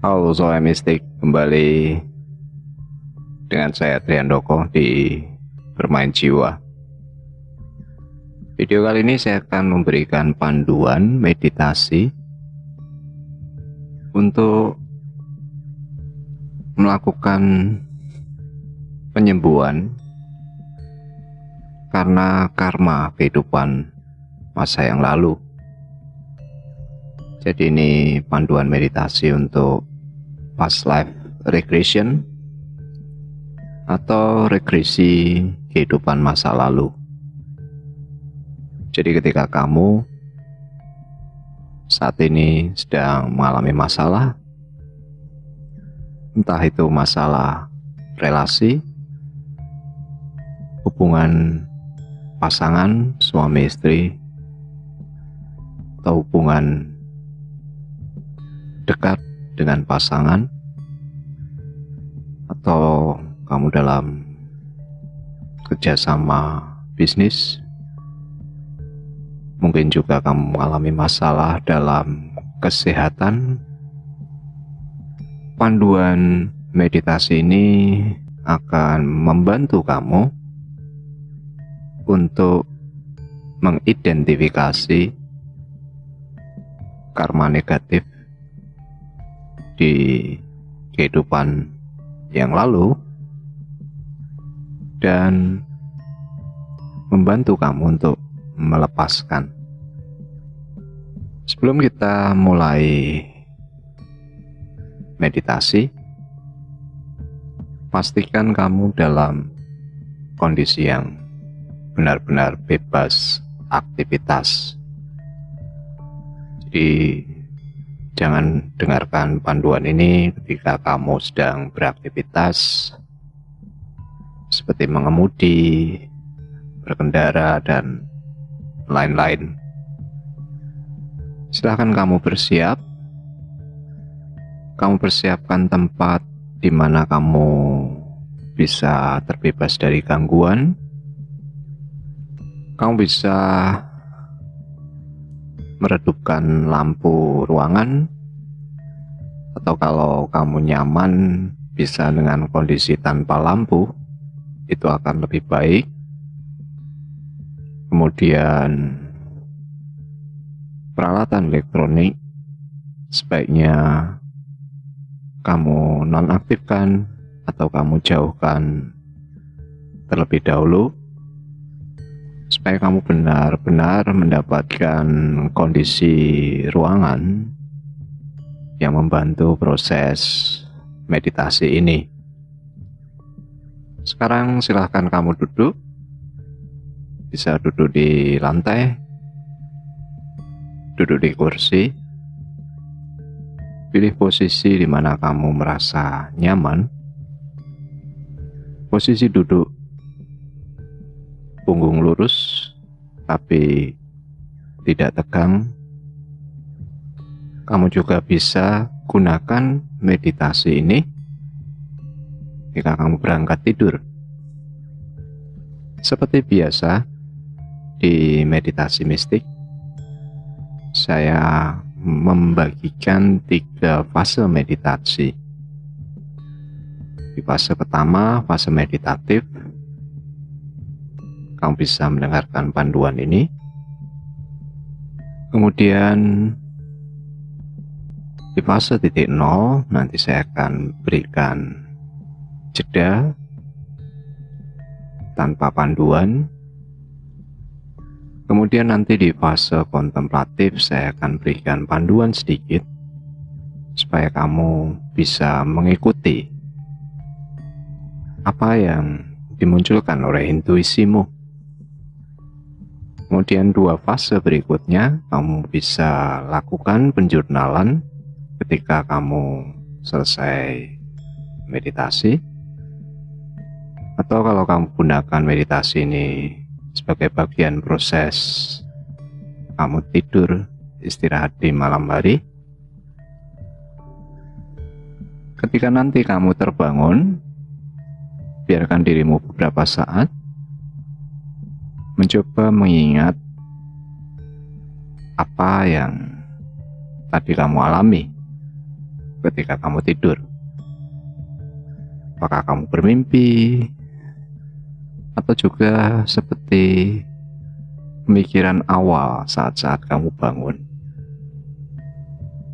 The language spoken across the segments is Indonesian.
Halo Soe Mistik, kembali dengan saya Triandoko di Bermain Jiwa. Video kali ini saya akan memberikan panduan meditasi untuk melakukan penyembuhan karena karma kehidupan masa yang lalu. Jadi ini panduan meditasi untuk past life regression atau regresi kehidupan masa lalu. Jadi ketika kamu saat ini sedang mengalami masalah, entah itu masalah relasi, hubungan pasangan, suami istri, atau hubungan dekat dengan pasangan, atau kamu dalam kerjasama bisnis, mungkin juga kamu mengalami masalah dalam kesehatan. Panduan meditasi ini akan membantu kamu untuk mengidentifikasi karma negatif di kehidupan yang lalu dan membantu kamu untuk melepaskan. Sebelum kita mulai meditasi, pastikan kamu dalam kondisi yang benar-benar bebas aktivitas. Jadi jangan dengarkan panduan ini ketika kamu sedang beraktivitas seperti mengemudi, berkendara, dan lain-lain. Silahkan kamu bersiap. Kamu persiapkan tempat di mana kamu bisa terbebas dari gangguan. Kamu bisa meredupkan lampu ruangan, atau kalau kamu nyaman bisa dengan kondisi tanpa lampu, itu akan lebih baik. Kemudian peralatan elektronik sebaiknya kamu nonaktifkan atau kamu jauhkan terlebih dahulu, supaya kamu benar-benar mendapatkan kondisi ruangan yang membantu proses meditasi ini. Sekarang silahkan kamu duduk. Bisa duduk di lantai, duduk di kursi. Pilih posisi di mana kamu merasa nyaman. Posisi duduk punggung lurus tapi tidak tegang. Kamu juga bisa gunakan meditasi ini jika kamu berangkat tidur. Seperti biasa di meditasi mistik, saya membagikan 3 fase meditasi. Di fase pertama, fase meditatif, kamu bisa mendengarkan panduan ini. Kemudian di fase titik 0 nanti saya akan berikan jeda tanpa panduan. Kemudian nanti di fase kontemplatif saya akan berikan panduan sedikit supaya kamu bisa mengikuti apa yang dimunculkan oleh intuisimu. Kemudian 2 fase berikutnya kamu bisa lakukan penjurnalan ketika kamu selesai meditasi, atau kalau kamu gunakan meditasi ini sebagai bagian proses kamu tidur istirahat di malam hari. Ketika nanti kamu terbangun, biarkan dirimu beberapa saat mencoba mengingat apa yang tadi kamu alami ketika kamu tidur. Apakah kamu bermimpi, atau juga seperti pemikiran awal saat-saat kamu bangun.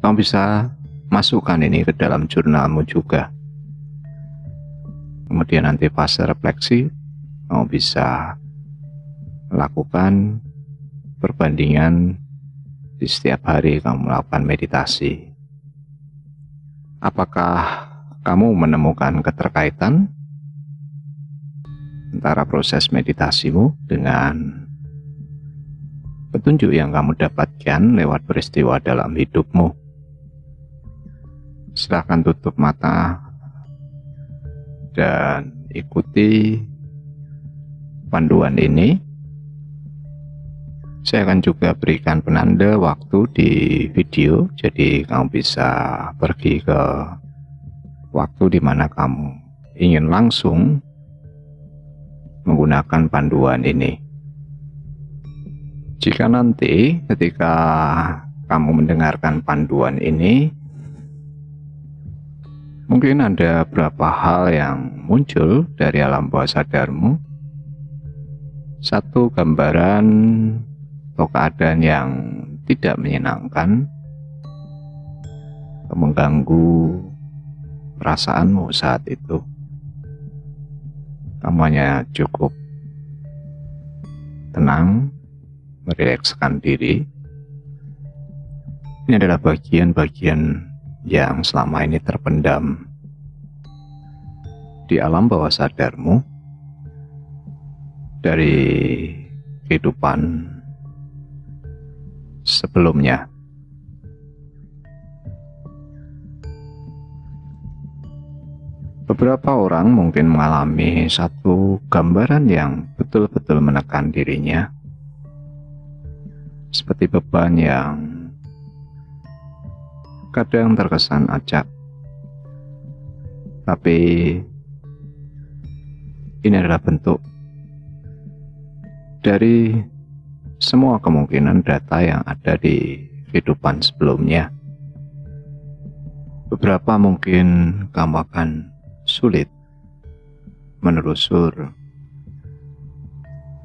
Kamu bisa masukkan ini ke dalam jurnalmu juga. Kemudian nanti fase refleksi, kamu bisa melakukan perbandingan di setiap hari kamu melakukan meditasi. Apakah kamu menemukan keterkaitan antara proses meditasimu dengan petunjuk yang kamu dapatkan lewat peristiwa dalam hidupmu? Silakan tutup mata dan ikuti panduan ini. Saya akan juga berikan penanda waktu di video, jadi kamu bisa pergi ke waktu di mana kamu ingin langsung menggunakan panduan ini. Jika nanti ketika kamu mendengarkan panduan ini, mungkin ada beberapa hal yang muncul dari alam bawah sadarmu. Satu, gambaran atau keadaan yang tidak menyenangkan, mengganggu perasaanmu saat itu. Kamu hanya cukup tenang, merilekskan diri. Ini adalah bagian-bagian yang selama ini terpendam di alam bawah sadarmu dari kehidupan sebelumnya. Beberapa orang mungkin mengalami satu gambaran yang betul-betul menekan dirinya, seperti beban yang kadang terkesan acak, tapi ini adalah bentuk dari semua kemungkinan data yang ada di kehidupan sebelumnya. Beberapa mungkin kamu akan sulit menelusur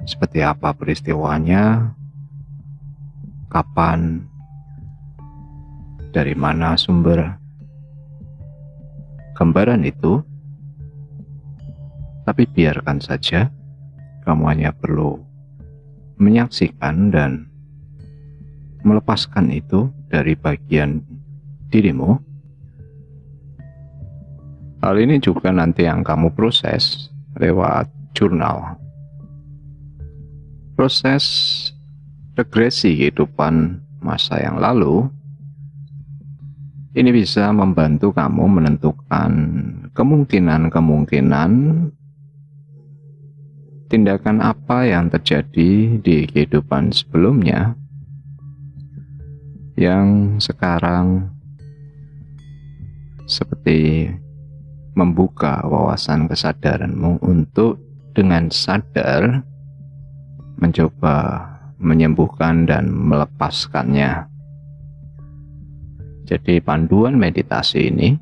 seperti apa peristiwanya, kapan, dari mana sumber gambaran itu. Tapi biarkan saja, kamu hanya perlu menyaksikan dan melepaskan itu dari bagian dirimu. Hal ini juga nanti yang kamu proses lewat jurnal. Proses regresi kehidupan masa yang lalu ini bisa membantu kamu menentukan kemungkinan-kemungkinan tindakan apa yang terjadi di kehidupan sebelumnya yang sekarang seperti membuka wawasan kesadaranmu untuk dengan sadar mencoba menyembuhkan dan melepaskannya. Jadi panduan meditasi ini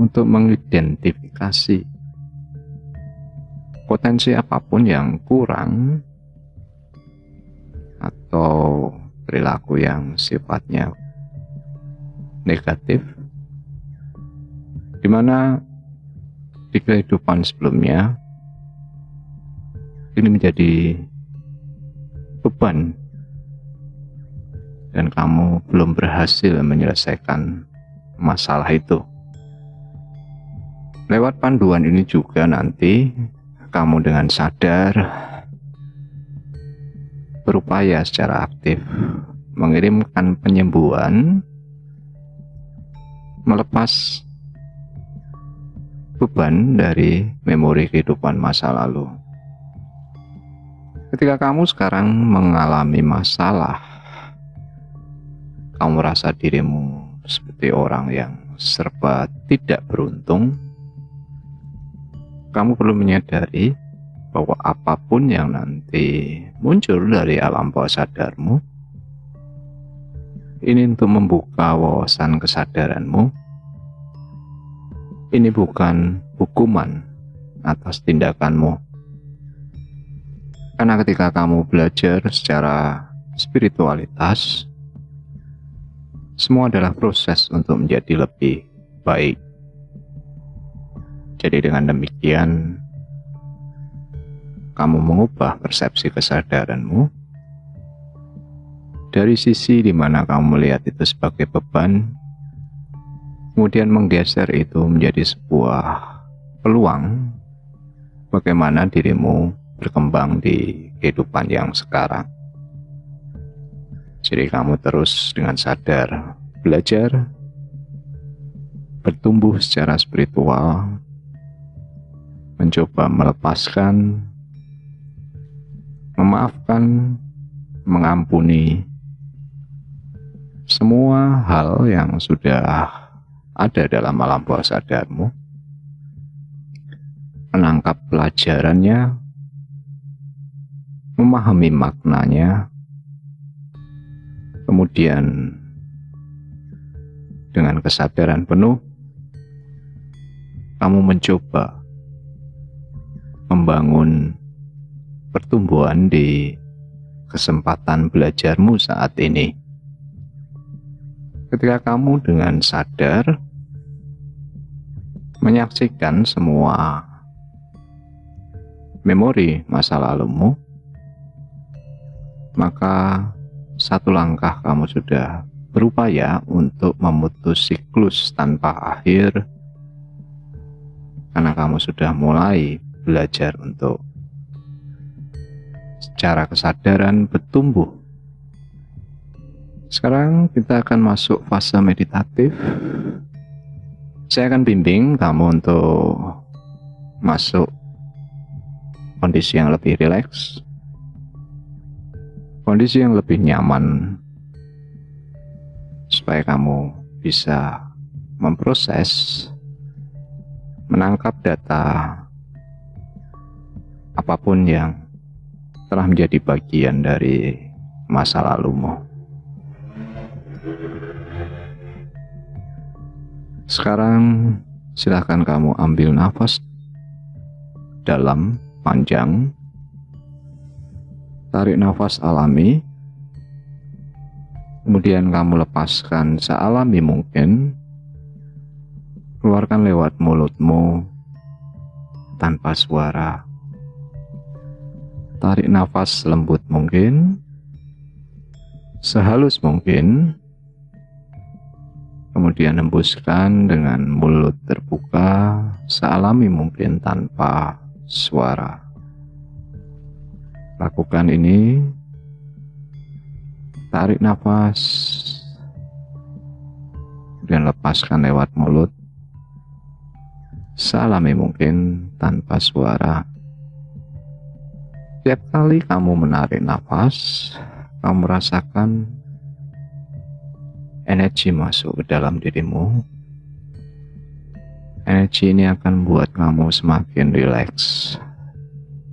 untuk mengidentifikasi potensi apapun yang kurang atau perilaku yang sifatnya negatif, di mana di kehidupan sebelumnya ini menjadi beban dan kamu belum berhasil menyelesaikan masalah itu. Lewat panduan ini juga nanti kamu dengan sadar berupaya secara aktif mengirimkan penyembuhan, melepas beban dari memori kehidupan masa lalu. Ketika kamu sekarang mengalami masalah, kamu merasa dirimu seperti orang yang serba tidak beruntung, kamu perlu menyadari bahwa apapun yang nanti muncul dari alam bawah sadarmu Ini untuk membuka wawasan kesadaranmu. Ini bukan hukuman atas tindakanmu. Karena ketika kamu belajar secara spiritualitas, semua adalah proses untuk menjadi lebih baik. Jadi dengan demikian, kamu mengubah persepsi kesadaranmu dari sisi di mana kamu melihat itu sebagai beban, kemudian menggeser itu menjadi sebuah peluang bagaimana dirimu berkembang di kehidupan yang sekarang. Jadi kamu terus dengan sadar belajar, bertumbuh secara spiritual, mencoba melepaskan, memaafkan, mengampuni semua hal yang sudah ada dalam alam bawah sadarmu, menangkap pelajarannya, memahami maknanya, kemudian dengan kesadaran penuh, kamu mencoba membangun pertumbuhan di kesempatan belajarmu saat ini. Ketika kamu dengan sadar menyaksikan semua memori masa lalumu, maka satu langkah kamu sudah berupaya untuk memutus siklus tanpa akhir, karena kamu sudah mulai belajar untuk secara kesadaran bertumbuh. Sekarang kita akan masuk fase meditatif. Saya akan bimbing kamu untuk masuk kondisi yang lebih rileks, kondisi yang lebih nyaman, supaya kamu bisa memproses, menangkap data apapun yang telah menjadi bagian dari masa lalumu. Sekarang silakan kamu ambil nafas dalam, panjang. Tarik nafas alami, kemudian kamu lepaskan sealami mungkin. Keluarkan lewat mulutmu tanpa suara. Tarik nafas lembut mungkin, sehalus mungkin, kemudian hembuskan dengan mulut terbuka sealami mungkin tanpa suara. Lakukan ini. Tarik nafas, kemudian lepaskan lewat mulut sealami mungkin tanpa suara. Setiap kali kamu menarik nafas, kamu merasakan energi masuk ke dalam dirimu. Energi ini akan membuat kamu semakin rileks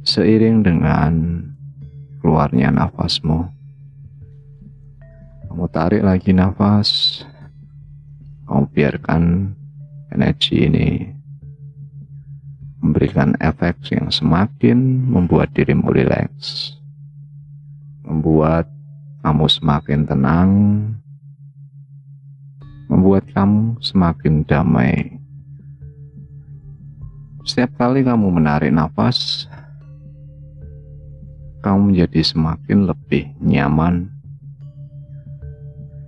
seiring dengan keluarnya nafasmu. Kamu tarik lagi nafas, kamu biarkan energi ini memberikan efek yang semakin membuat dirimu rileks, membuat kamu semakin tenang, membuat kamu semakin damai. Setiap kali kamu menarik nafas, kamu menjadi semakin lebih nyaman.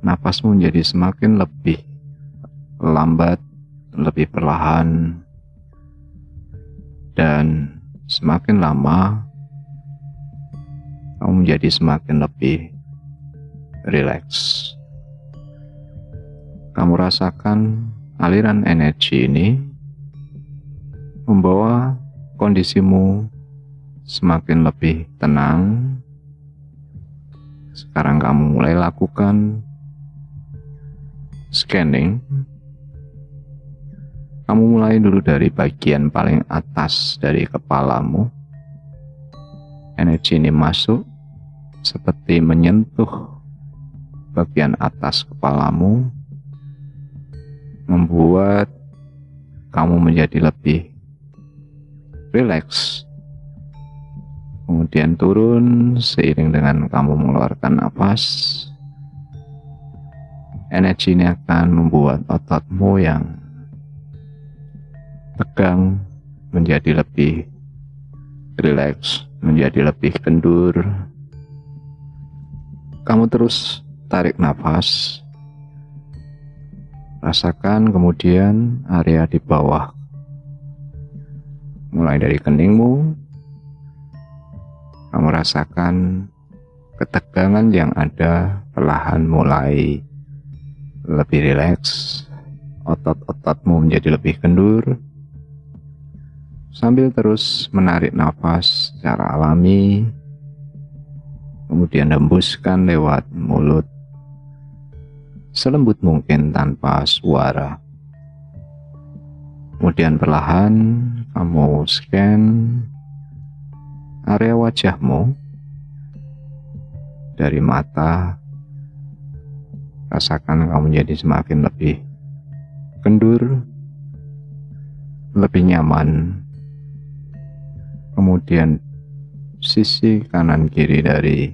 Nafasmu menjadi semakin lebih lambat, lebih perlahan, dan semakin lama kamu menjadi semakin lebih rileks. Kamu rasakan aliran energi ini membawa kondisimu semakin lebih tenang. Sekarang kamu mulai lakukan scanning. Kamu mulai dulu dari bagian paling atas dari kepalamu. Energi ini masuk seperti menyentuh bagian atas kepalamu, membuat kamu menjadi lebih rileks. Kemudian turun seiring dengan kamu mengeluarkan napas. Energi ini akan membuat ototmu yang tegang menjadi lebih rileks, menjadi lebih kendur. Kamu terus tarik nafas. Rasakan kemudian area di bawah, mulai dari keningmu. Kamu rasakan ketegangan yang ada perlahan mulai lebih rileks. Otot-ototmu menjadi lebih kendur. Sambil terus menarik nafas secara alami, kemudian hembuskan lewat mulut selembut mungkin tanpa suara. Kemudian perlahan kamu scan area wajahmu dari mata. Rasakan kamu menjadi semakin lebih kendur, lebih nyaman. Kemudian sisi kanan kiri dari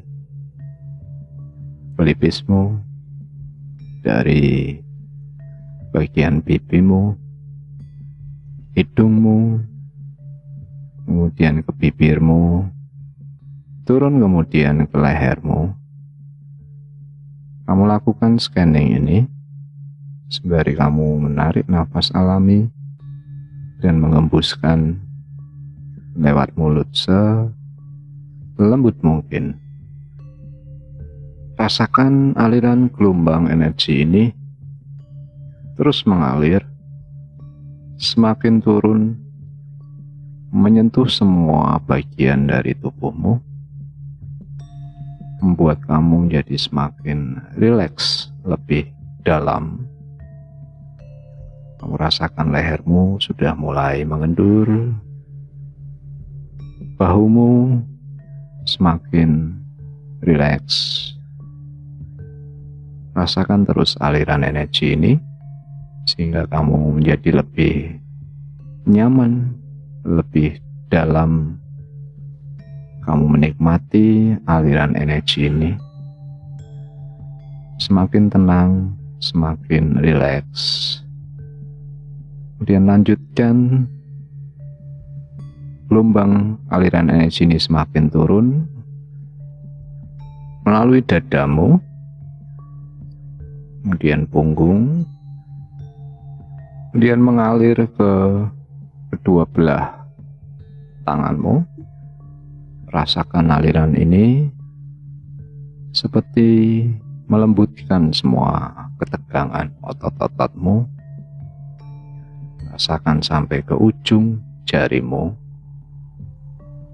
pelipismu, dari bagian pipimu, hidungmu, kemudian ke bibirmu, turun kemudian ke lehermu. Kamu lakukan scanning ini sembari kamu menarik nafas alami dan mengembuskan lewat mulut selembut mungkin. Rasakan aliran gelombang energi ini terus mengalir, semakin turun, menyentuh semua bagian dari tubuhmu, membuat kamu menjadi semakin rileks, lebih dalam. Kamu rasakan lehermu sudah mulai mengendur, bahumu semakin rileks. Rasakan terus aliran energi ini sehingga kamu menjadi lebih nyaman, lebih dalam. Kamu menikmati aliran energi ini. Semakin tenang, semakin rileks. Kemudian lanjutkan gelombang aliran energi ini semakin turun melalui dadamu, kemudian punggung, kemudian mengalir ke kedua belah tanganmu. Rasakan aliran ini seperti melembutkan semua ketegangan otot-ototmu. Rasakan sampai ke ujung jarimu.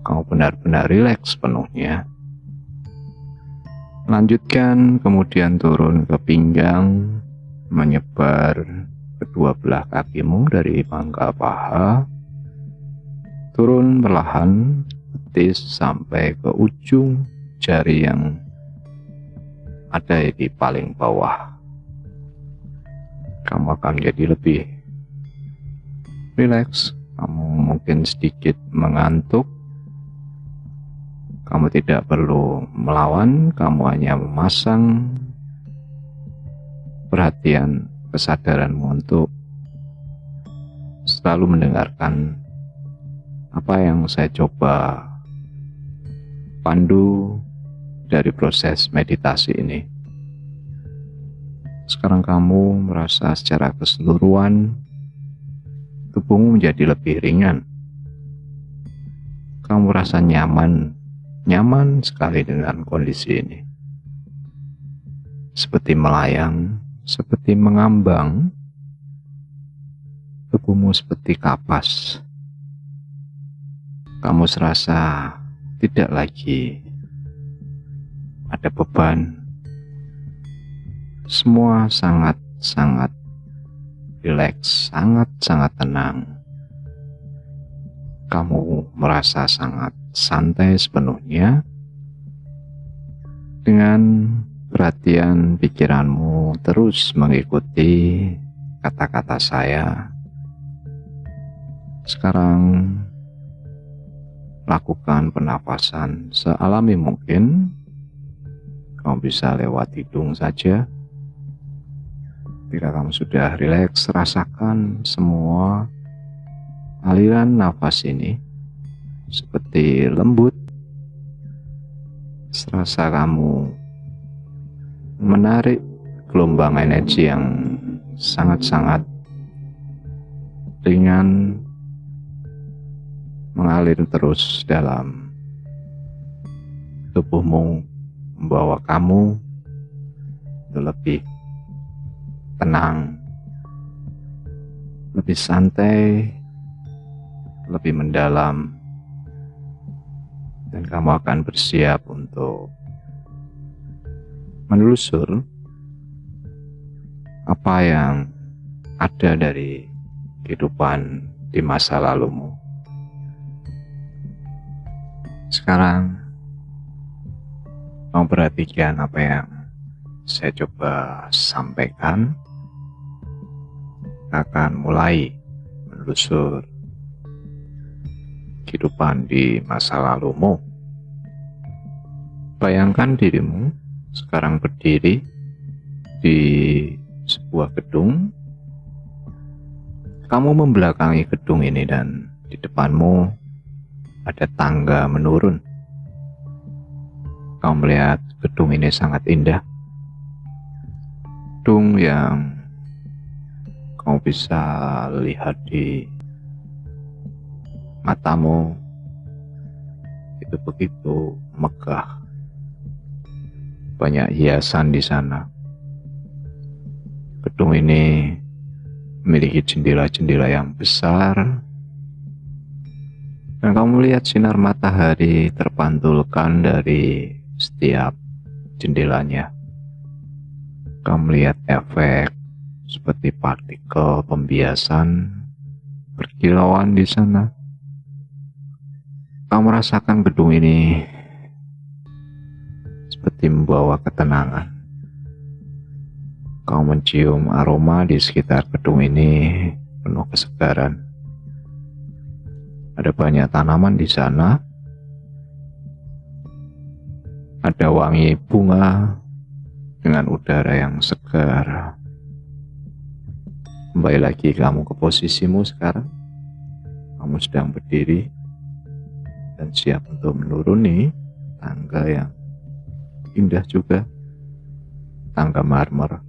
Kamu benar-benar rileks penuhnya. Lanjutkan kemudian turun ke pinggang, menyebar kedua belah kakimu dari pangkal paha, turun perlahan betis sampai ke ujung jari yang ada di paling bawah. Kamu akan menjadi lebih rileks. Kamu mungkin sedikit mengantuk. Kamu tidak perlu melawan, kamu hanya memasang perhatian kesadaranmu untuk selalu mendengarkan apa yang saya coba pandu dari proses meditasi ini. Sekarang kamu merasa secara keseluruhan tubuhmu menjadi lebih ringan. Kamu merasa nyaman sekali dengan kondisi ini. Seperti melayang, seperti mengambang, tubuhmu seperti kapas. Kamu serasa tidak lagi ada beban. Semua sangat rileks, sangat tenang. Kamu merasa sangat santai sepenuhnya dengan perhatian pikiranmu terus mengikuti kata-kata saya. Sekarang lakukan pernapasan sealami mungkin. Kamu bisa lewat hidung saja. Ketika kamu sudah rileks, rasakan semua aliran nafas ini seperti lembut. Serasa kamu menarik gelombang energi yang sangat-sangat ringan mengalir terus dalam tubuhmu, membawa kamu lebih tenang, lebih santai, lebih mendalam, dan kamu akan bersiap untuk menelusur apa yang ada dari kehidupan di masa lalumu. Sekarang kamu perhatikan apa yang saya coba sampaikan. Akan mulai menelusur kehidupan di masa lalumu. Bayangkan dirimu sekarang berdiri di sebuah gedung. Kamu membelakangi gedung ini dan di depanmu ada tangga menurun. Kamu melihat gedung ini sangat indah. Gedung yang kamu bisa lihat di matamu itu begitu megah. Banyak hiasan di sana. Gedung ini memiliki jendela-jendela yang besar. Dan kamu lihat sinar matahari terpantulkan dari setiap jendelanya. Kamu lihat efek seperti partikel pembiasan berkilauan di sana. Kamu merasakan gedung ini seperti membawa ketenangan. Kamu mencium aroma di sekitar gedung ini penuh kesegaran. Ada banyak tanaman di sana. Ada wangi bunga dengan udara yang segar. Kembali lagi kamu ke posisimu sekarang. Kamu sedang berdiri dan siap untuk menuruni tangga yang indah juga, tangga marmer.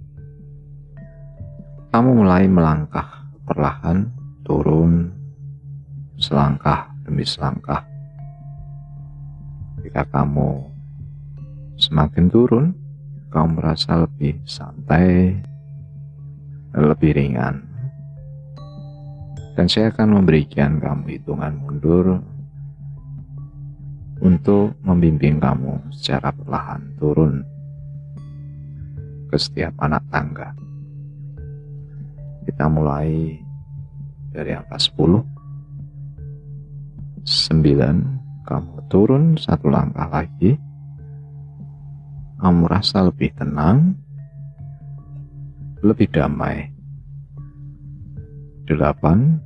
Kamu mulai melangkah perlahan turun selangkah demi selangkah. Ketika kamu semakin turun, kamu merasa lebih santai, lebih ringan. Dan saya akan memberikan kamu hitungan mundur untuk membimbing kamu secara perlahan turun ke setiap anak tangga. Kita mulai dari angka 10, 9, kamu turun satu langkah lagi. Kamu merasa lebih tenang, lebih damai. 8,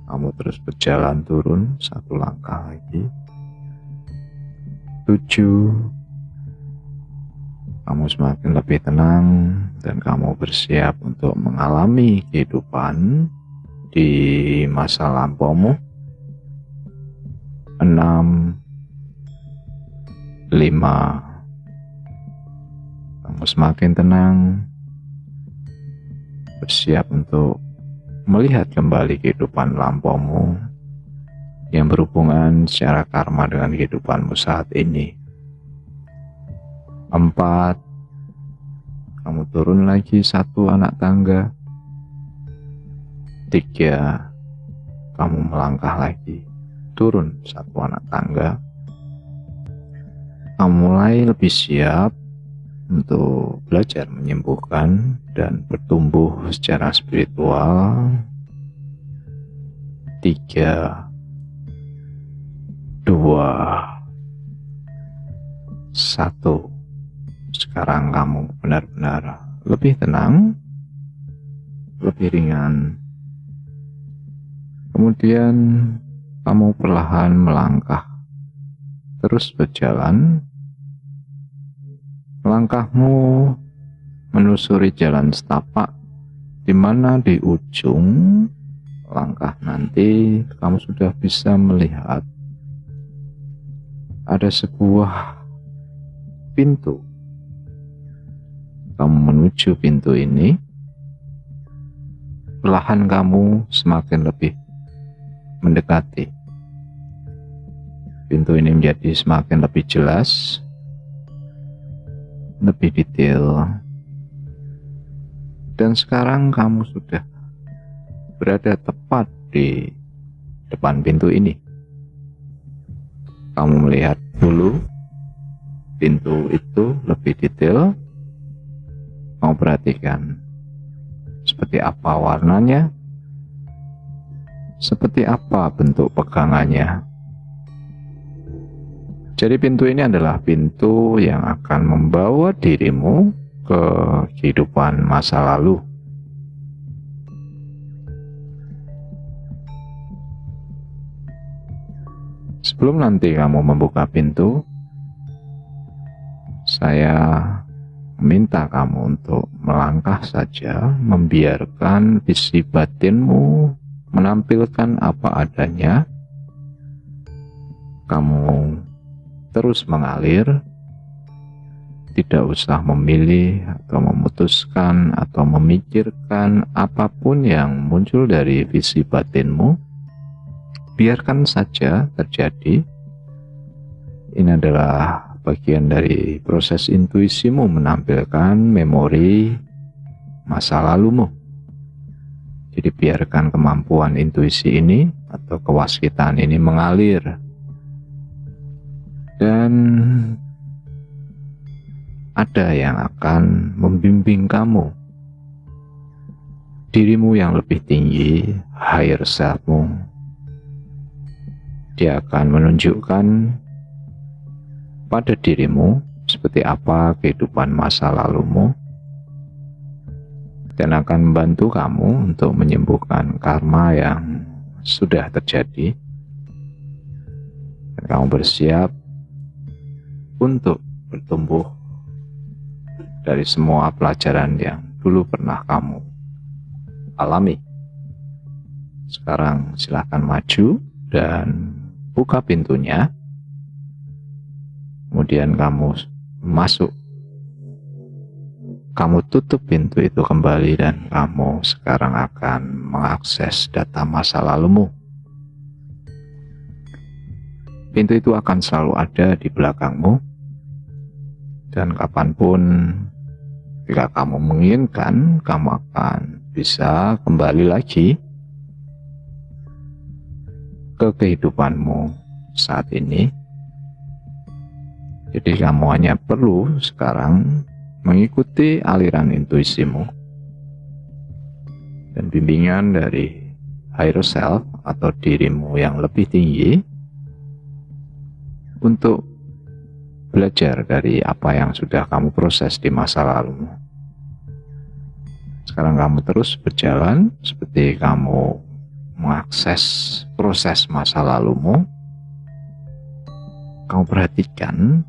kamu terus berjalan turun satu langkah lagi. 7, kamu semakin lebih tenang dan kamu bersiap untuk mengalami kehidupan di masa lampaumu. 6, 5, kamu semakin tenang, bersiap untuk melihat kembali kehidupan lampaumu yang berhubungan secara karma dengan kehidupanmu saat ini. 4, kamu turun lagi satu anak tangga. 3, kamu melangkah lagi, turun satu anak tangga. Kamu mulai lebih siap untuk belajar menyembuhkan dan bertumbuh secara spiritual. 3, 2, 1. Sekarang kamu benar-benar lebih tenang, lebih ringan. Kemudian kamu perlahan melangkah, terus berjalan. Langkahmu menusuri jalan setapak, di mana di ujung langkah nanti kamu sudah bisa melihat ada sebuah pintu. Kamu menuju pintu ini, perlahan kamu semakin lebih mendekati. Pintu ini menjadi semakin lebih jelas, lebih detail. Dan sekarang kamu sudah berada tepat di depan pintu ini. Kamu melihat dulu pintu itu lebih detail. Kamu perhatikan seperti apa warnanya, seperti apa bentuk pegangannya. Jadi pintu ini adalah pintu yang akan membawa dirimu ke kehidupan masa lalu. Sebelum nanti kamu membuka pintu, saya meminta kamu untuk melangkah saja, membiarkan visi batinmu menampilkan apa adanya. Kamu terus mengalir, tidak usah memilih atau memutuskan atau memikirkan apapun yang muncul dari visi batinmu. Biarkan saja terjadi. Ini adalah bagian dari proses intuisimu menampilkan memori masa lalumu. Jadi biarkan kemampuan intuisi ini atau kewaskitan ini mengalir. Dan ada yang akan membimbing kamu. Dirimu yang lebih tinggi, higher selfmu. Dia akan menunjukkan pada dirimu seperti apa kehidupan masa lalumu, dan akan membantu kamu untuk menyembuhkan karma yang sudah terjadi. Dan kamu bersiap untuk bertumbuh dari semua pelajaran yang dulu pernah kamu alami. Sekarang silahkan maju dan buka pintunya. Kemudian kamu masuk. Kamu tutup pintu itu kembali dan kamu sekarang akan mengakses data masa lalumu. Pintu itu akan selalu ada di belakangmu. Dan kapanpun jika kamu menginginkan, kamu akan bisa kembali lagi ke kehidupanmu saat ini. Jadi kamu hanya perlu sekarang mengikuti aliran intuisimu dan bimbingan dari higher self atau dirimu yang lebih tinggi untuk belajar dari apa yang sudah kamu proses di masa lalumu. Sekarang kamu terus berjalan seperti kamu mengakses proses masa lalumu. Kamu perhatikan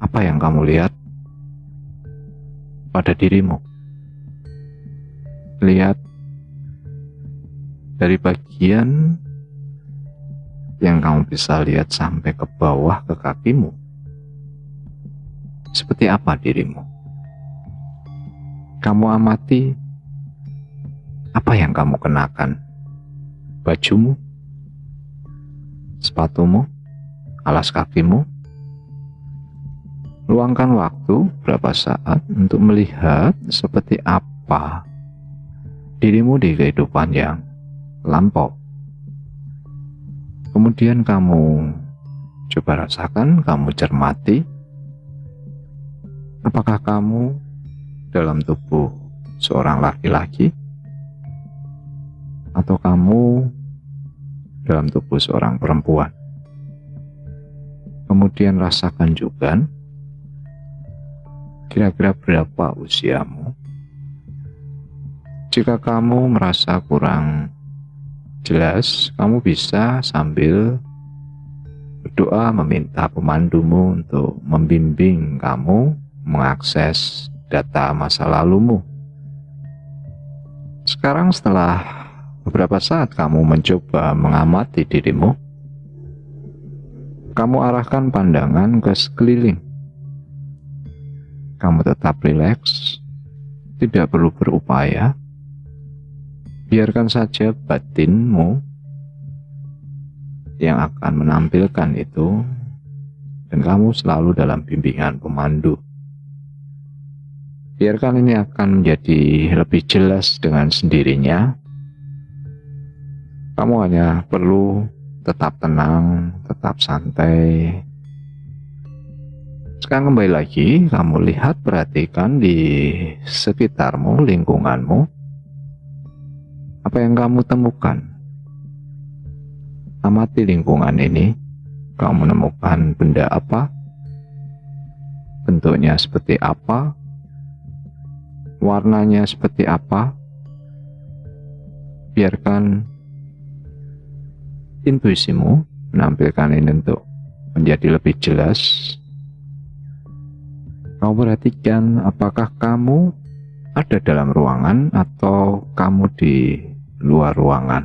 apa yang kamu lihat pada dirimu. Lihat dari bagian yang kamu bisa lihat sampai ke bawah ke kakimu. Seperti apa dirimu? Kamu amati apa yang kamu kenakan. Bajumu, sepatumu, alas kakimu. Luangkan waktu berapa saat untuk melihat seperti apa dirimu di kehidupan yang lampau. Kemudian kamu coba rasakan, kamu cermati apakah kamu dalam tubuh seorang laki-laki atau kamu dalam tubuh seorang perempuan. Kemudian rasakan juga kira-kira berapa usiamu? Jika kamu merasa kurang jelas, kamu bisa sambil berdoa meminta pemandumu untuk membimbing kamu mengakses data masa lalumu. Sekarang setelah beberapa saat kamu mencoba mengamati dirimu, kamu arahkan pandangan ke sekeliling. Kamu tetap rileks, tidak perlu berupaya. Biarkan saja batinmu yang akan menampilkan itu, dan kamu selalu dalam bimbingan pemandu. Biarkan ini akan menjadi lebih jelas dengan sendirinya. Kamu hanya perlu tetap tenang, tetap santai. Sekarang kembali lagi, kamu lihat, perhatikan di sekitarmu, lingkunganmu. Apa yang kamu temukan? Amati lingkungan ini. Kamu menemukan benda apa? Bentuknya seperti apa? Warnanya seperti apa? Biarkan intuisimu menampilkan ini untuk menjadi lebih jelas. Kamu perhatikan apakah kamu ada dalam ruangan atau kamu di luar ruangan.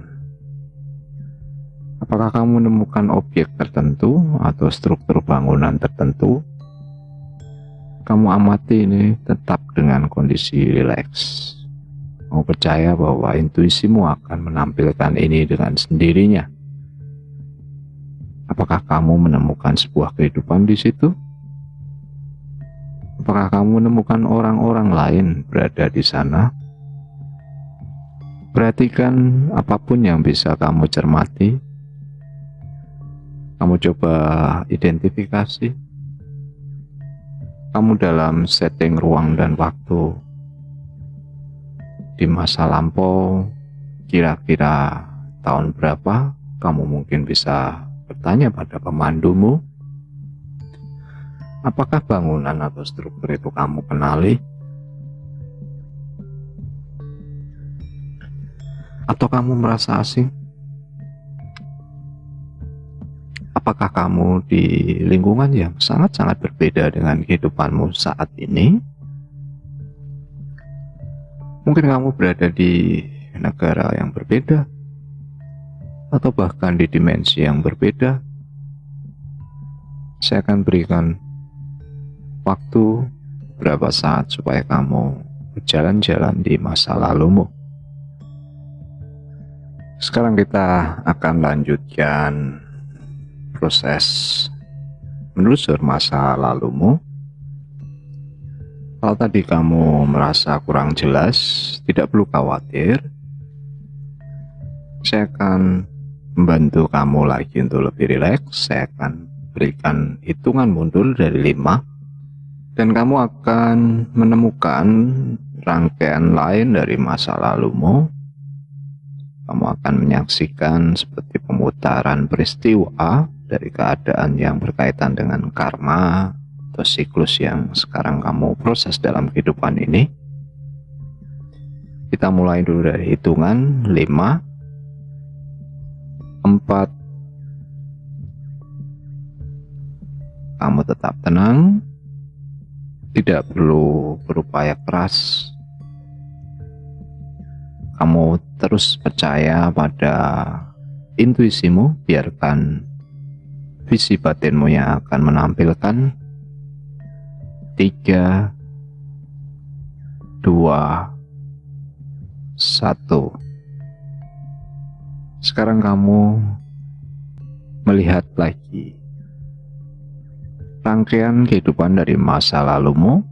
Apakah kamu menemukan objek tertentu atau struktur bangunan tertentu? Kamu amati ini tetap dengan kondisi rileks. Kamu percaya bahwa intuisimu akan menampilkan ini dengan sendirinya. Apakah kamu menemukan sebuah kehidupan di situ? Apakah kamu menemukan orang-orang lain berada di sana? Perhatikan apapun yang bisa kamu cermati. Kamu coba identifikasi. Kamu dalam setting ruang dan waktu di masa lampau, kira-kira tahun berapa? Kamu mungkin bisa bertanya pada pemandumu. Apakah bangunan atau struktur itu kamu kenali? Atau kamu merasa asing? Apakah kamu di lingkungan yang sangat-sangat berbeda dengan kehidupanmu saat ini? Mungkin kamu berada di negara yang berbeda, atau bahkan di dimensi yang berbeda. Saya akan berikan waktu beberapa saat supaya kamu berjalan-jalan di masa lalumu. Sekarang kita akan lanjutkan proses menelusur masa lalumu. Kalau tadi kamu merasa kurang jelas, tidak perlu khawatir. Saya akan membantu kamu lagi untuk lebih rileks. Saya akan berikan hitungan mundur dari 5, dan kamu akan menemukan rangkaian lain dari masa lalumu. Kamu akan menyaksikan seperti pemutaran peristiwa dari keadaan yang berkaitan dengan karma atau siklus yang sekarang kamu proses dalam kehidupan ini. Kita mulai dulu dari hitungan 5, 4. Kamu tetap tenang, tidak perlu berupaya keras. Kamu terus percaya pada intuisimu, biarkan visi batinmu yang akan menampilkan. 3, 2, 1. Sekarang kamu melihat lagi rangkaian kehidupan dari masa lalumu.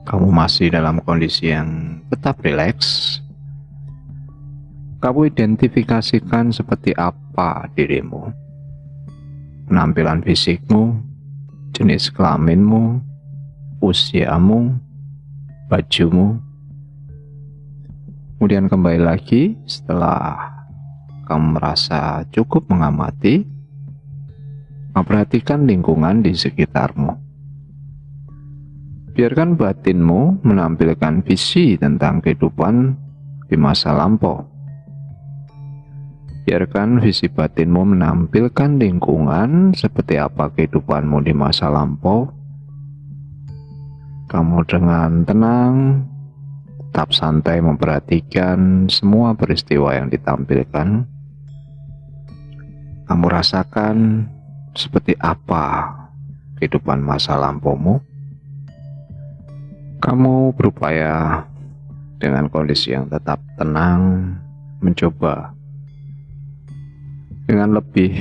Kamu masih dalam kondisi yang tetap rileks. Kamu identifikasikan seperti apa dirimu, penampilan fisikmu, jenis kelaminmu, usiamu, bajumu. Kemudian kembali lagi setelah kamu merasa cukup mengamati, memperhatikan lingkungan di sekitarmu. Biarkan batinmu menampilkan visi tentang kehidupan di masa lampau. Biarkan visi batinmu menampilkan lingkungan seperti apa kehidupanmu di masa lampau. Kamu dengan tenang, tetap santai memperhatikan semua peristiwa yang ditampilkan. Kamu rasakan seperti apa kehidupan masa lampaumu. Kamu berupaya dengan kondisi yang tetap tenang, mencoba dengan lebih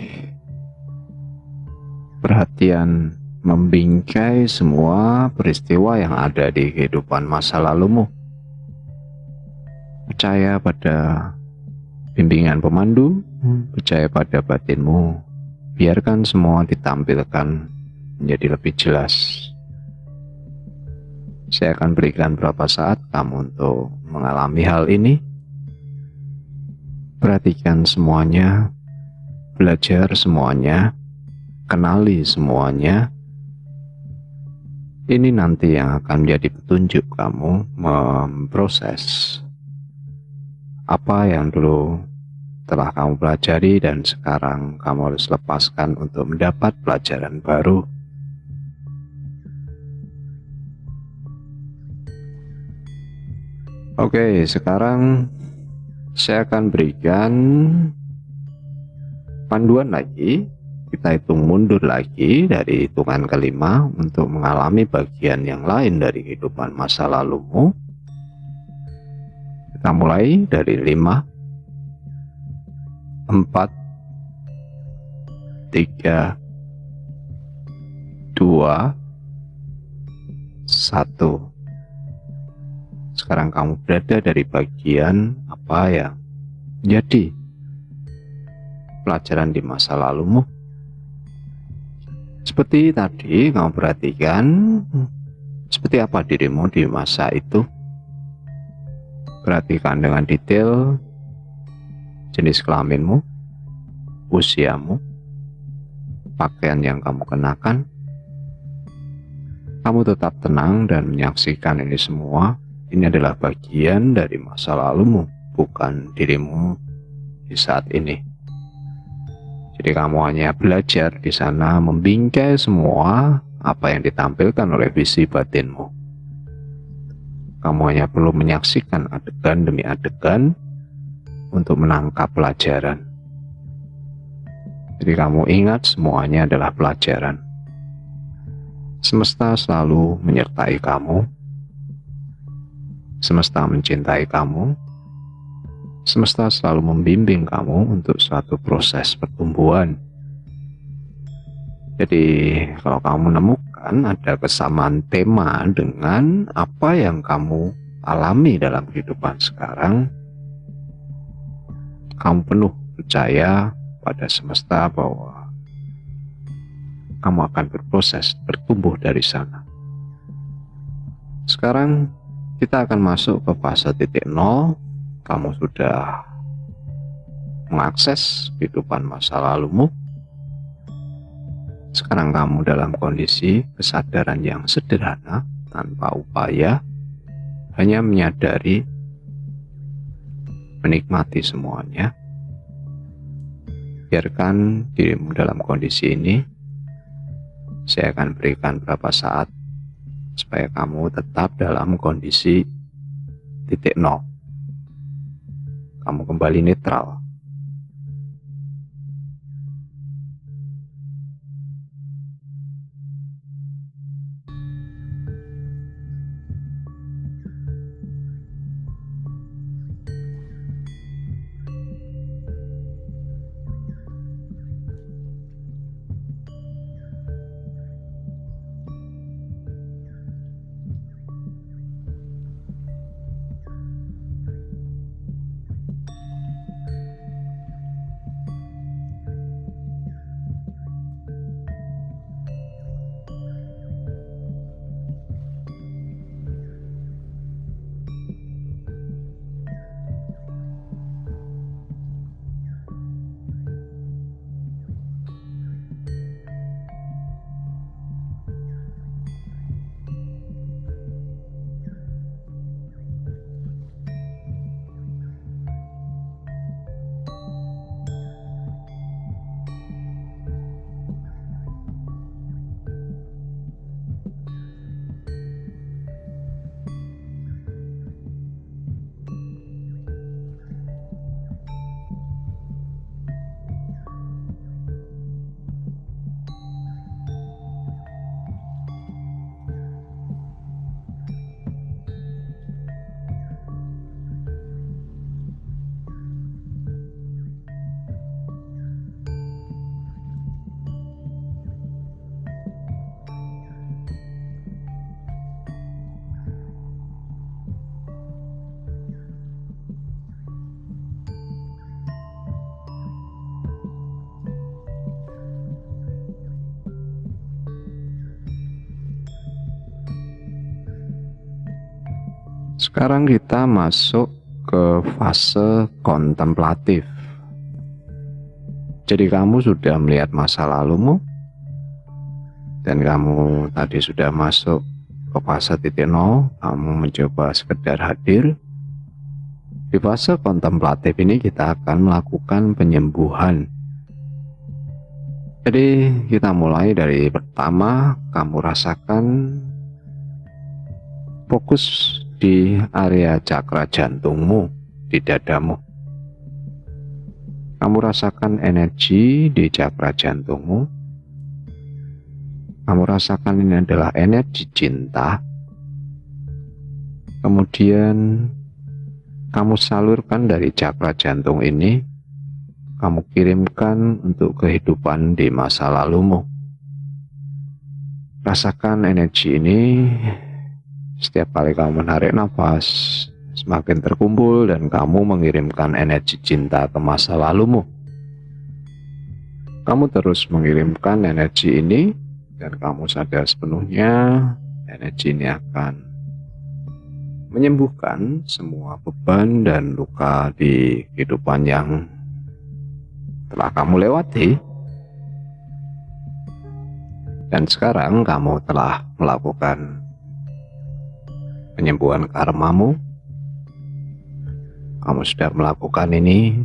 perhatian membingkai semua peristiwa yang ada di kehidupan masa lalumu. Percaya pada bimbingan pemandu, percaya pada batinmu. Biarkan semua ditampilkan menjadi lebih jelas. Saya akan berikan beberapa saat kamu untuk mengalami hal ini. Perhatikan semuanya, belajar semuanya, kenali semuanya. Ini nanti yang akan menjadi petunjuk kamu memproses apa yang dulu telah kamu pelajari dan sekarang kamu harus lepaskan untuk mendapat pelajaran baru. Oke, sekarang saya akan berikan panduan lagi. Kita hitung mundur lagi dari hitungan kelima untuk mengalami bagian yang lain dari kehidupan masa lalumu. Kita mulai dari 5, 4, 3, 2, 1. Sekarang kamu berada dari bagian apa yang menjadi pelajaran di masa lalumu. Seperti tadi kamu perhatikan seperti apa dirimu di masa itu. Perhatikan dengan detail jenis kelaminmu, usiamu, pakaian yang kamu kenakan. Kamu tetap tenang dan menyaksikan ini semua. Ini adalah bagian dari masa lalumu, bukan dirimu di saat ini. Jadi kamu hanya belajar di sana membingkai semua apa yang ditampilkan oleh visi batinmu. Kamu hanya perlu menyaksikan adegan demi adegan untuk menangkap pelajaran. Jadi kamu ingat semuanya adalah pelajaran. Semesta selalu menyertai kamu. Semesta mencintai kamu. Semesta selalu membimbing kamu untuk suatu proses pertumbuhan. Jadi kalau kamu menemukan ada kesamaan tema dengan apa yang kamu alami dalam kehidupan sekarang, kamu penuh percaya pada semesta bahwa kamu akan berproses bertumbuh dari sana. Sekarang kita akan masuk ke fase titik nol. Kamu sudah mengakses kehidupan masa lalumu. Sekarang kamu dalam kondisi kesadaran yang sederhana, tanpa upaya, hanya menyadari, menikmati semuanya. Biarkan dirimu dalam kondisi ini. Saya akan berikan beberapa saat supaya kamu tetap dalam kondisi titik nol. Kamu kembali netral. Sekarang kita masuk ke fase kontemplatif. Jadi kamu sudah melihat masa lalumu, dan kamu tadi sudah masuk ke fase titik nol. Kamu mencoba sekedar hadir. Di fase kontemplatif ini kita akan melakukan penyembuhan. Jadi kita mulai dari pertama, kamu rasakan fokus di area cakra jantungmu, di dadamu. Kamu rasakan energi di cakra jantungmu. Kamu rasakan ini adalah energi cinta. Kemudian kamu salurkan dari cakra jantung ini, kamu kirimkan untuk kehidupan di masa lalumu. Rasakan energi ini. Setiap kali kamu menarik nafas, semakin terkumpul dan kamu mengirimkan energi cinta ke masa lalumu. Kamu terus mengirimkan energi ini dan kamu sadar sepenuhnya energi ini akan menyembuhkan semua beban dan luka di kehidupan yang telah kamu lewati. Dan sekarang kamu telah melakukan penyembuhan karmamu. Kamu sudah melakukan ini.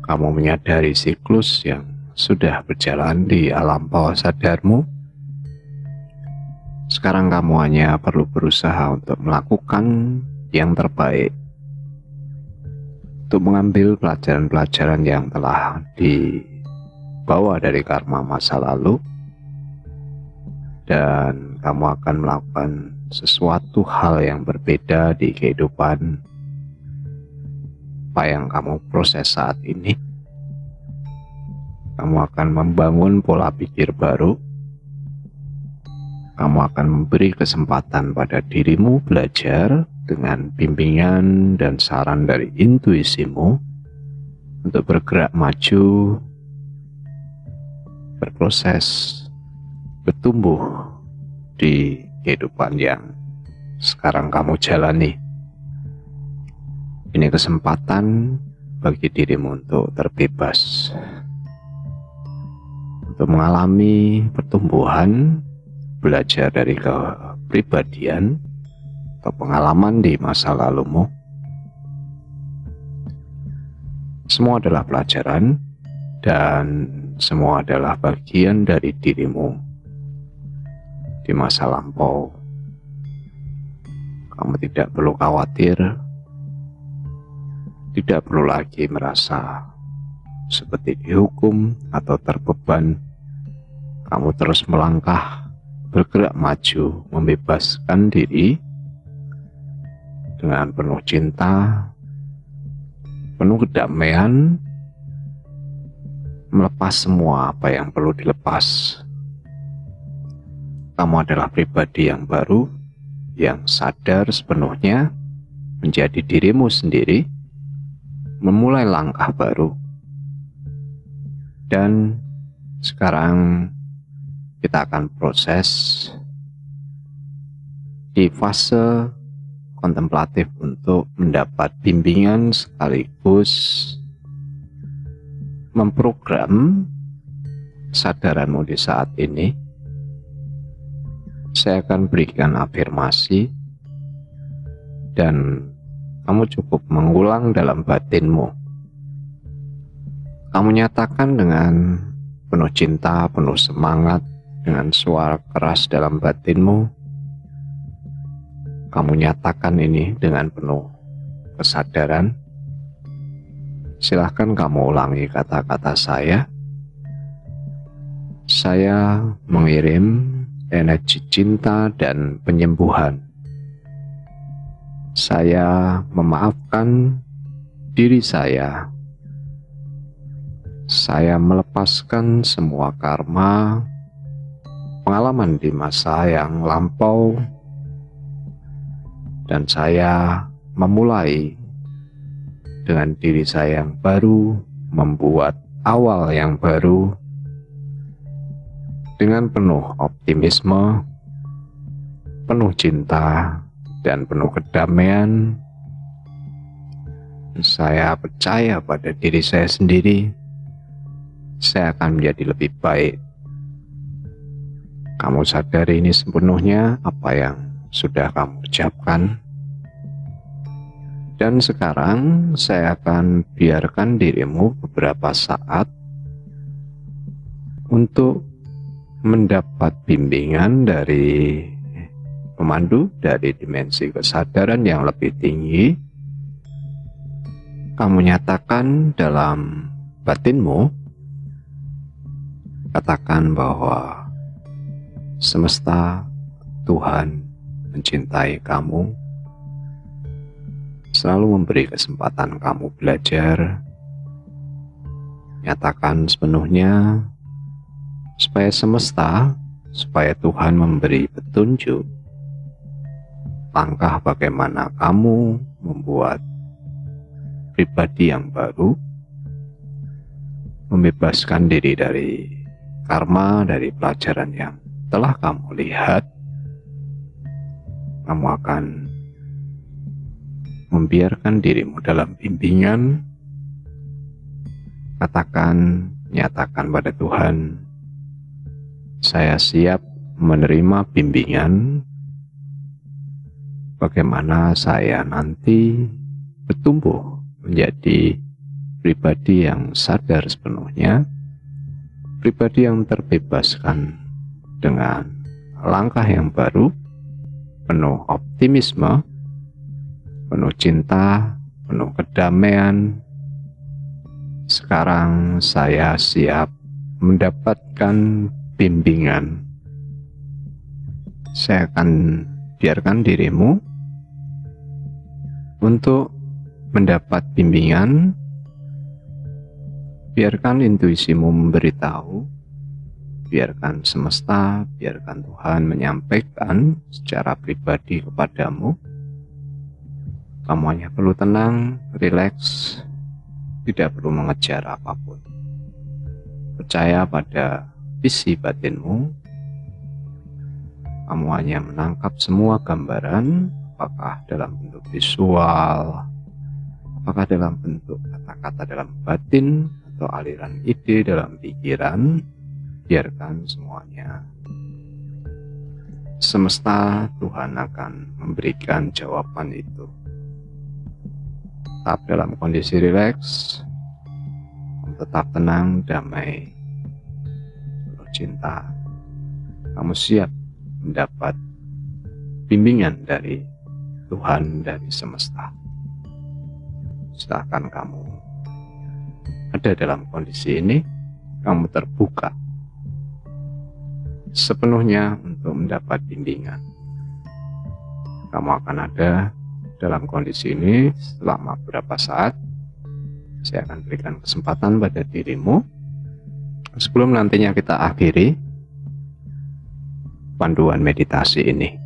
Kamu menyadari siklus yang sudah berjalan di alam bawah sadarmu. Sekarang kamu hanya perlu berusaha untuk melakukan yang terbaik, untuk mengambil pelajaran-pelajaran yang telah dibawa dari karma masa lalu, dan kamu akan melakukan sesuatu hal yang berbeda di kehidupan apa yang kamu proses saat ini. Kamu akan membangun pola pikir baru. Kamu akan memberi kesempatan pada dirimu belajar dengan bimbingan dan saran dari intuisimu untuk bergerak maju, berproses, bertumbuh di kehidupan yang sekarang kamu jalani. Ini kesempatan bagi dirimu untuk terbebas, untuk mengalami pertumbuhan, belajar dari kepribadian atau pengalaman di masa lalumu. Semua adalah pelajaran dan semua adalah bagian dari dirimu di masa lampau. Kamu tidak perlu khawatir, tidak perlu lagi merasa seperti dihukum atau terbeban. Kamu terus melangkah, bergerak maju, membebaskan diri dengan penuh cinta, penuh kedamaian, melepas semua apa yang perlu dilepas. Kamu adalah pribadi yang baru, yang sadar sepenuhnya, menjadi dirimu sendiri, memulai langkah baru. Dan sekarang kita akan proses di fase kontemplatif untuk mendapat bimbingan sekaligus memprogram kesadaranmu di saat ini. Saya akan berikan afirmasi dan kamu cukup mengulang dalam batinmu. Kamu nyatakan dengan penuh cinta, penuh semangat, dengan suara keras dalam batinmu. Kamu nyatakan ini dengan penuh kesadaran. Silahkan kamu ulangi kata-kata saya. Saya mengirim energi cinta dan penyembuhan. Saya memaafkan diri saya. Saya melepaskan semua karma, pengalaman di masa yang lampau, dan saya memulai dengan diri saya yang baru, membuat awal yang baru dengan penuh optimisme, penuh cinta, dan penuh kedamaian. Saya percaya pada diri saya sendiri. Saya akan menjadi lebih baik. Kamu sadari ini sepenuhnya apa yang sudah kamu ucapkan. Dan sekarang saya akan biarkan dirimu beberapa saat untuk mendapat bimbingan dari pemandu dari dimensi kesadaran yang lebih tinggi. Kamu nyatakan dalam batinmu, katakan bahwa semesta, Tuhan mencintai kamu, selalu memberi kesempatan kamu belajar. Nyatakan sepenuhnya supaya semesta, supaya Tuhan memberi petunjuk langkah bagaimana kamu membuat pribadi yang baru, membebaskan diri dari karma, dari pelajaran yang telah kamu lihat. Kamu akan membiarkan dirimu dalam bimbingan. Katakan, nyatakan pada Tuhan, saya siap menerima bimbingan bagaimana saya nanti bertumbuh menjadi pribadi yang sadar sepenuhnya, pribadi yang terbebaskan dengan langkah yang baru, penuh optimisme, penuh cinta, penuh kedamaian. Sekarang saya siap mendapatkan bimbingan. Saya akan biarkan dirimu untuk mendapat bimbingan. Biarkan intuisimu memberitahu, biarkan semesta, biarkan Tuhan menyampaikan secara pribadi kepadamu. Kamu hanya perlu tenang, rileks, tidak perlu mengejar apapun. Percaya pada visi batinmu. Kamu hanya menangkap semua gambaran, apakah dalam bentuk visual, apakah dalam bentuk kata-kata dalam batin, atau aliran ide dalam pikiran. Biarkan semuanya. Semesta, Tuhan akan memberikan jawaban itu. Tetap dalam kondisi rileks, tetap tenang, damai, penuh cinta. Kamu siap mendapat bimbingan dari Tuhan, dari semesta. Seakan kamu ada dalam kondisi ini, kamu terbuka sepenuhnya untuk mendapat bimbingan. Kamu akan ada dalam kondisi ini selama beberapa saat. Saya akan berikan kesempatan pada dirimu sebelum nantinya kita akhiri panduan meditasi ini.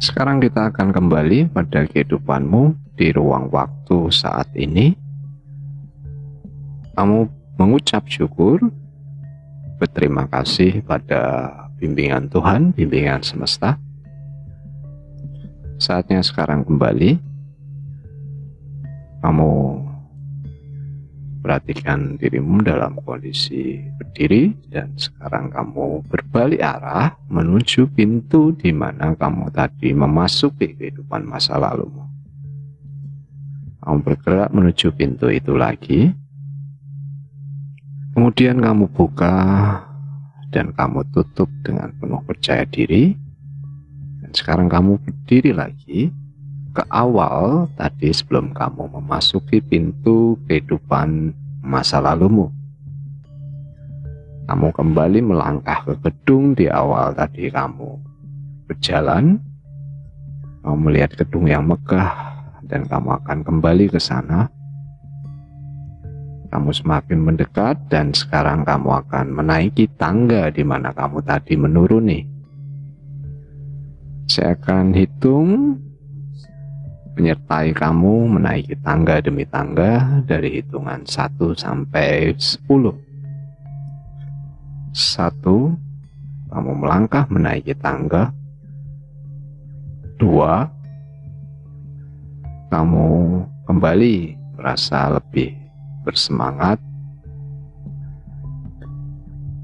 Sekarang kita akan kembali pada kehidupanmu di ruang waktu saat ini. Kamu mengucap syukur, berterima kasih pada bimbingan Tuhan, bimbingan semesta. Saatnya sekarang kembali. Kamu perhatikan dirimu dalam kondisi berdiri dan sekarang kamu berbalik arah menuju pintu di mana kamu tadi memasuki kehidupan masa lalumu. Kamu bergerak menuju pintu itu lagi. Kemudian kamu buka dan kamu tutup dengan penuh percaya diri. Dan sekarang kamu berdiri lagi ke awal tadi sebelum kamu memasuki pintu kehidupan masa lalumu. Kamu kembali melangkah ke gedung di awal tadi kamu berjalan. Kamu melihat gedung yang megah dan kamu akan kembali ke sana. Kamu semakin mendekat dan sekarang kamu akan menaiki tangga di mana kamu tadi menuruni. Saya akan hitung menyertai kamu menaiki tangga demi tangga dari hitungan 1 sampai 10. 1, kamu melangkah menaiki tangga. 2, kamu kembali merasa lebih bersemangat.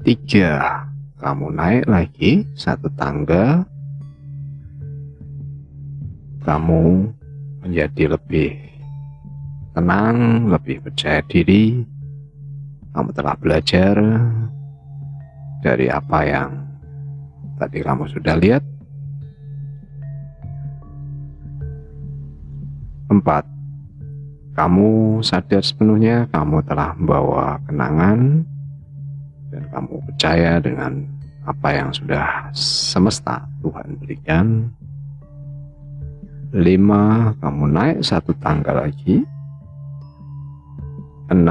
3, kamu naik lagi 1 tangga. Kamu menjadi lebih tenang, lebih percaya diri. Kamu telah belajar dari apa yang tadi kamu sudah lihat. 4, kamu sadar sepenuhnya kamu telah membawa kenangan dan kamu percaya dengan apa yang sudah semesta Tuhan berikan. 5, kamu naik 1 tangga lagi. 6,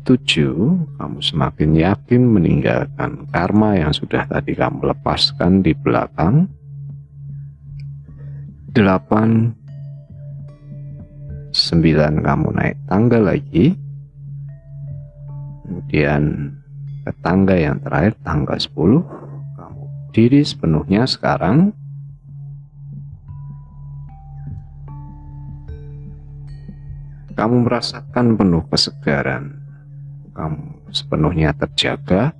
7, kamu semakin yakin meninggalkan karma yang sudah tadi kamu lepaskan di belakang. 8, 9, kamu naik tangga lagi. Kemudian ke tangga yang terakhir, tangga 10, kamu berdiri sepenuhnya sekarang. Kamu merasakan penuh kesegaran, kamu sepenuhnya terjaga,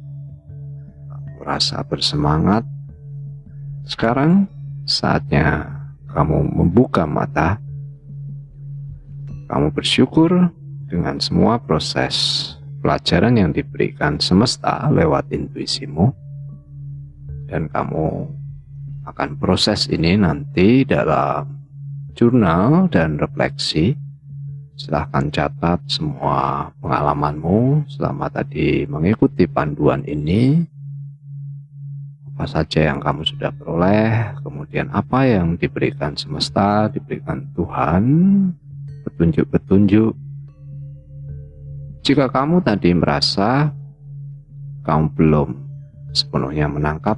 kamu merasa bersemangat. Sekarang saatnya kamu membuka mata. Kamu bersyukur dengan semua proses pelajaran yang diberikan semesta lewat intuisimu. Dan kamu akan proses ini nanti dalam jurnal dan refleksi. Silahkan catat semua pengalamanmu selama tadi mengikuti panduan ini. Apa saja yang kamu sudah peroleh, kemudian apa yang diberikan semesta, diberikan Tuhan, petunjuk-petunjuk. Jika kamu tadi merasa kamu belum sepenuhnya menangkap,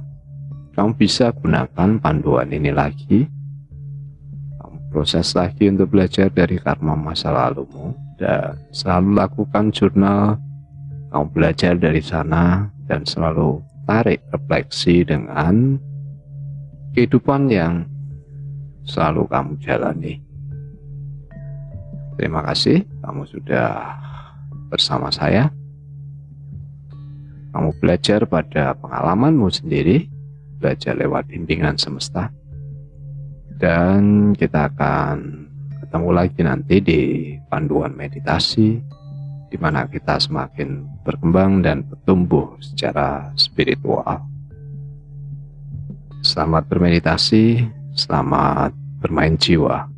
kamu bisa gunakan panduan ini lagi. Proses lagi untuk belajar dari karma masa lalumu dan selalu lakukan jurnal. Kamu belajar dari sana dan selalu tarik refleksi dengan kehidupan yang selalu kamu jalani. Terima kasih kamu sudah bersama saya. Kamu belajar pada pengalamanmu sendiri, belajar lewat bimbingan semesta. Dan kita akan ketemu lagi nanti di panduan meditasi, di mana kita semakin berkembang dan bertumbuh secara spiritual. Selamat bermeditasi, selamat bermain jiwa.